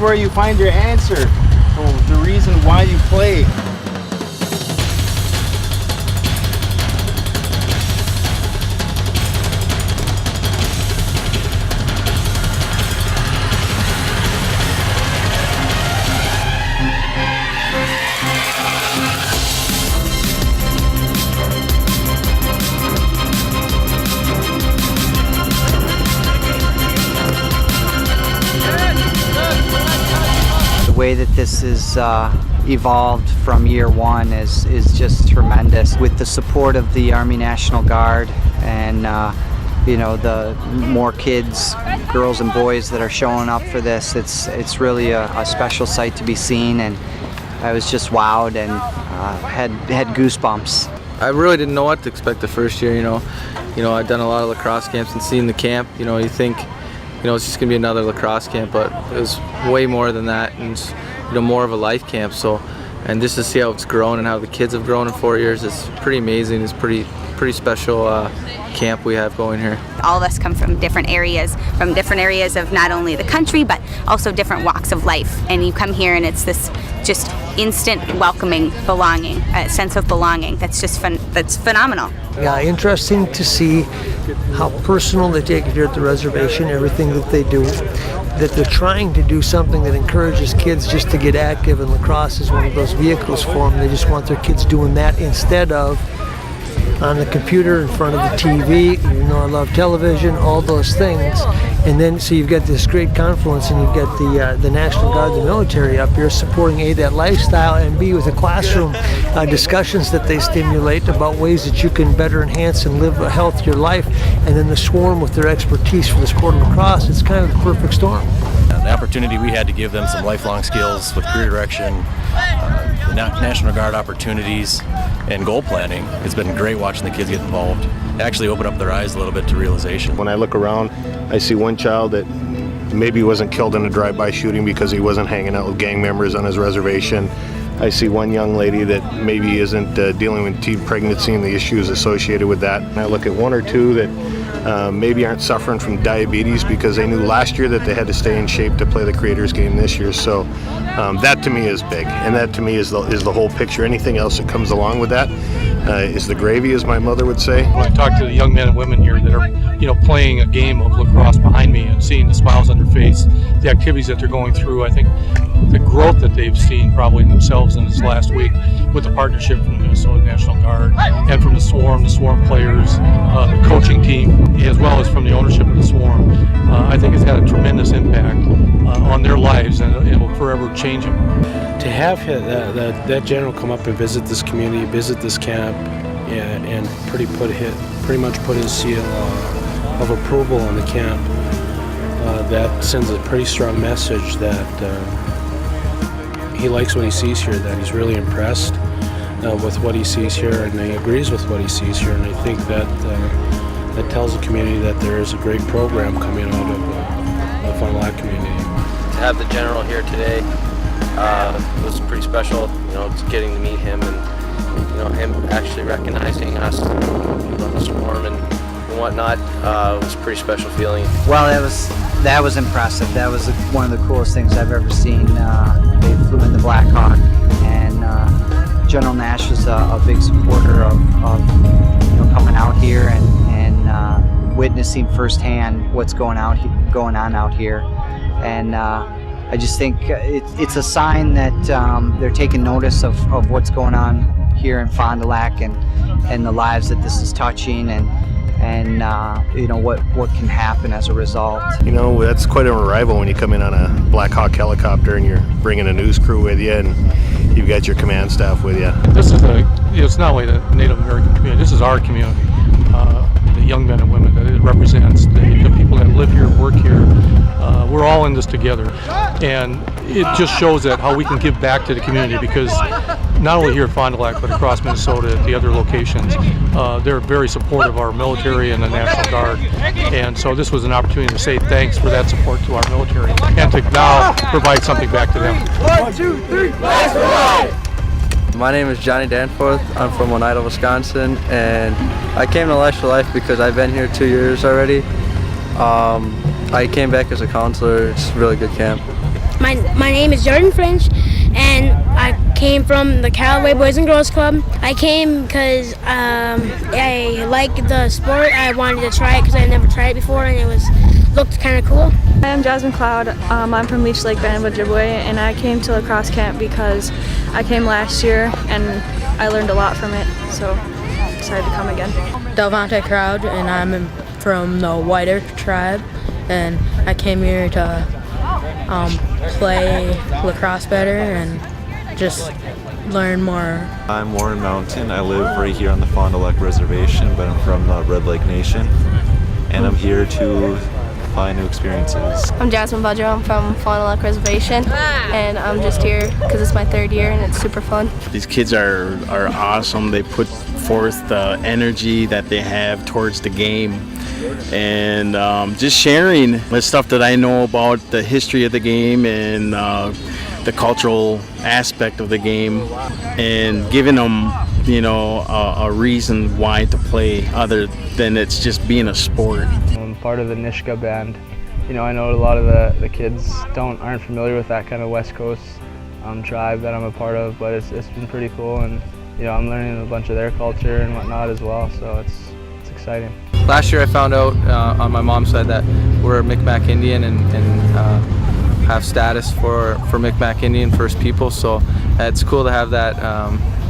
where you find your answer, the reason why you play. The way that this is evolved from year one is just tremendous. With the support of the Army National Guard and you know, the more kids, girls and boys that are showing up for this, it's really a special sight to be seen, and I was just wowed and had goosebumps. I really didn't know what to expect the first year. You know, I'd done a lot of lacrosse camps and seen the camp. You know, you think, it's just gonna be another lacrosse camp, but it was way more than that, and more of a life camp. So, and just to see how it's grown and how the kids have grown in 4 years, it's pretty amazing. It's pretty special camp we have going here. All of us come from different areas of not only the country, but also different walks of life. And you come here and it's this just instant welcoming belonging, a sense of belonging that's just that's phenomenal. Yeah, interesting to see how personal they take it here at the reservation, everything that they do, that they're trying to do something that encourages kids just to get active, and lacrosse is one of those vehicles for them. They just want their kids doing that instead of on the computer in front of the TV. I love television, all those things. And then so you've got this great confluence, and you've got the National Guard, the military up here supporting A, that lifestyle, and B, with the classroom discussions that they stimulate about ways that you can better enhance and live a healthier life, and then the swarm with their expertise for the sport of lacrosse. It's kind of the perfect storm. The opportunity we had to give them some lifelong skills with career direction, the National Guard opportunities, and goal planning. It's been great watching the kids get involved. It actually opened up their eyes a little bit to realization. When I look around, I see one child that maybe wasn't killed in a drive-by shooting because he wasn't hanging out with gang members on his reservation. I see one young lady that maybe isn't dealing with teen pregnancy and the issues associated with that. And I look at one or two that maybe aren't suffering from diabetes because they knew last year that they had to stay in shape to play the Creators game this year. So that to me is big, and that to me is the whole picture. Anything else that comes along with that is the gravy, as my mother would say. When I talk to the young men and women here that are, playing a game of lacrosse behind me and seeing the smiles on their face, the activities that they're going through, I think the growth that they've seen probably in themselves in this last week with the partnership from the Minnesota National Guard and from the Swarm players, the coaching team, as well as from the ownership of the Swarm, I think it's had a tremendous impact on their lives, and it will forever change them. To have that general come up and visit this community, visit this camp, and pretty much put his seal of approval on the camp, that sends a pretty strong message that he likes what he sees here, that he's really impressed with what he sees here, and he agrees with what he sees here. And I think that that tells the community that there is a great program coming out of the Fond du Lac community. To have the general here today was pretty special. Just getting to meet him, and him actually recognizing us on the Swarm and whatnot was a pretty special feeling. Well, that was impressive. That was one of the coolest things I've ever seen. They flew in the Black Hawk, and General Nash is a big supporter of coming out here and witnessing firsthand what's going on out here. And I just think it's a sign that they're taking notice of what's going on here in Fond du Lac and the lives that this is touching, and what can happen as a result. That's quite an arrival when you come in on a Black Hawk helicopter and you're bringing a news crew with you, and you've got your command staff with you. This is it's not only the Native American community, this is our community. The young men and women that it represents, the people that live here, work here. We're all in this together, and it just shows that how we can give back to the community, because not only here at Fond du Lac, but across Minnesota at the other locations, they're very supportive of our military and the National Guard, and so this was an opportunity to say thanks for that support to our military and to now provide something back to them. 1, 2, 3, Lax-4-Life! My name is Johnny Danforth. I'm from Oneida, Wisconsin, and I came to Lax-4-Life because I've been here 2 years already. I came back as a counselor. It's a really good camp. My name is Jordan French, and I came from the Callaway Boys and Girls Club. I came because I like the sport. I wanted to try it because I never tried it before, and looked kind of cool. Hi, I'm Jasmine Cloud. I'm from Leech Lake, Band Ojibwe, and I came to lacrosse camp because I came last year and I learned a lot from it, so I decided to come again. Delvante Crowd, and I'm from the White Earth tribe, and I came here to play lacrosse better and just learn more. I'm Warren Mountain. I live right here on the Fond du Lac Reservation, but I'm from the Red Lake Nation, and I'm here to find new experiences. I'm Jasmine Budger. I'm from Fond du Lac Reservation, and I'm just here because it's my 3rd year and it's super fun. These kids are awesome. They put forth the energy that they have towards the game, and just sharing the stuff that I know about the history of the game and the cultural aspect of the game, and giving them, you know, a reason why to play other than it's just being a sport. I'm part of the Nishka band. You know, I know a lot of the kids aren't familiar with that kind of West Coast tribe that I'm a part of, but it's been pretty cool, and you know, I'm learning a bunch of their culture and whatnot as well, so it's exciting. Last year I found out on my mom's side that we're Micmac Indian and have status for Micmac Indian First People, so it's cool to have that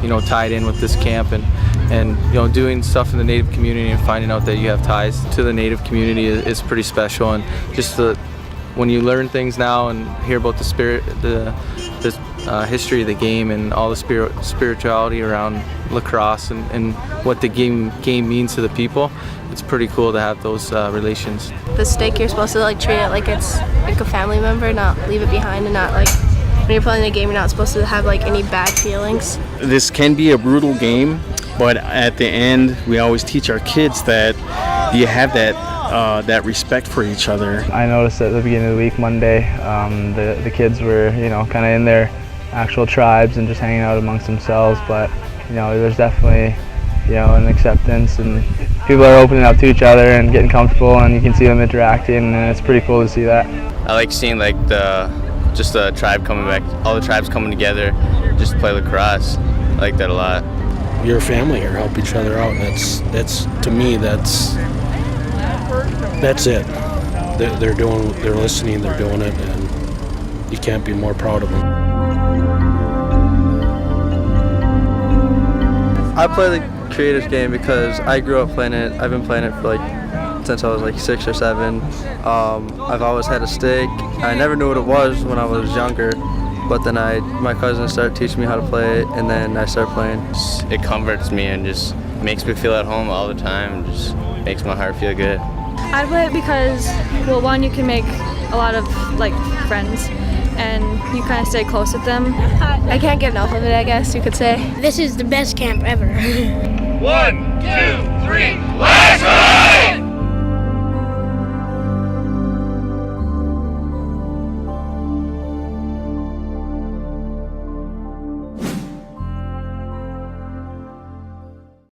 you know, tied in with this camp, and you know, doing stuff in the Native community and finding out that you have ties to the Native community is pretty special. And just when you learn things now and hear about the history of the game and all the spirituality around lacrosse and what the game means to the people, it's pretty cool to have those relations. The stake, you're supposed to like treat it like it's like a family member, not leave it behind, and not like when you're playing the game, you're not supposed to have like any bad feelings. This can be a brutal game, but at the end, we always teach our kids that you have that respect for each other. I noticed at the beginning of the week, Monday, the kids were, you know, kind of in their actual tribes and just hanging out amongst themselves, but you know, there's definitely, you know, an acceptance, and people are opening up to each other and getting comfortable, and you can see them interacting, and it's pretty cool to see that. I like seeing like the tribe coming back, all the tribes coming together just to play lacrosse. I like that a lot. You're a family here, help each other out. That's to me, that's it. They're listening, they're doing it, and you can't be more proud of them. I play the creative game because I grew up playing it. I've been playing it for since I was like 6 or 7. I've always had a stick. I never knew what it was when I was younger, but then my cousin started teaching me how to play it, and then I started playing. It comforts me and just makes me feel at home all the time. Just makes my heart feel good. I play it because, well, one, you can make a lot of like friends, and you kind of stay close with them. I can't get enough of it, I guess you could say. This is the best camp ever. 1, 2, 3, Lax-4-Life!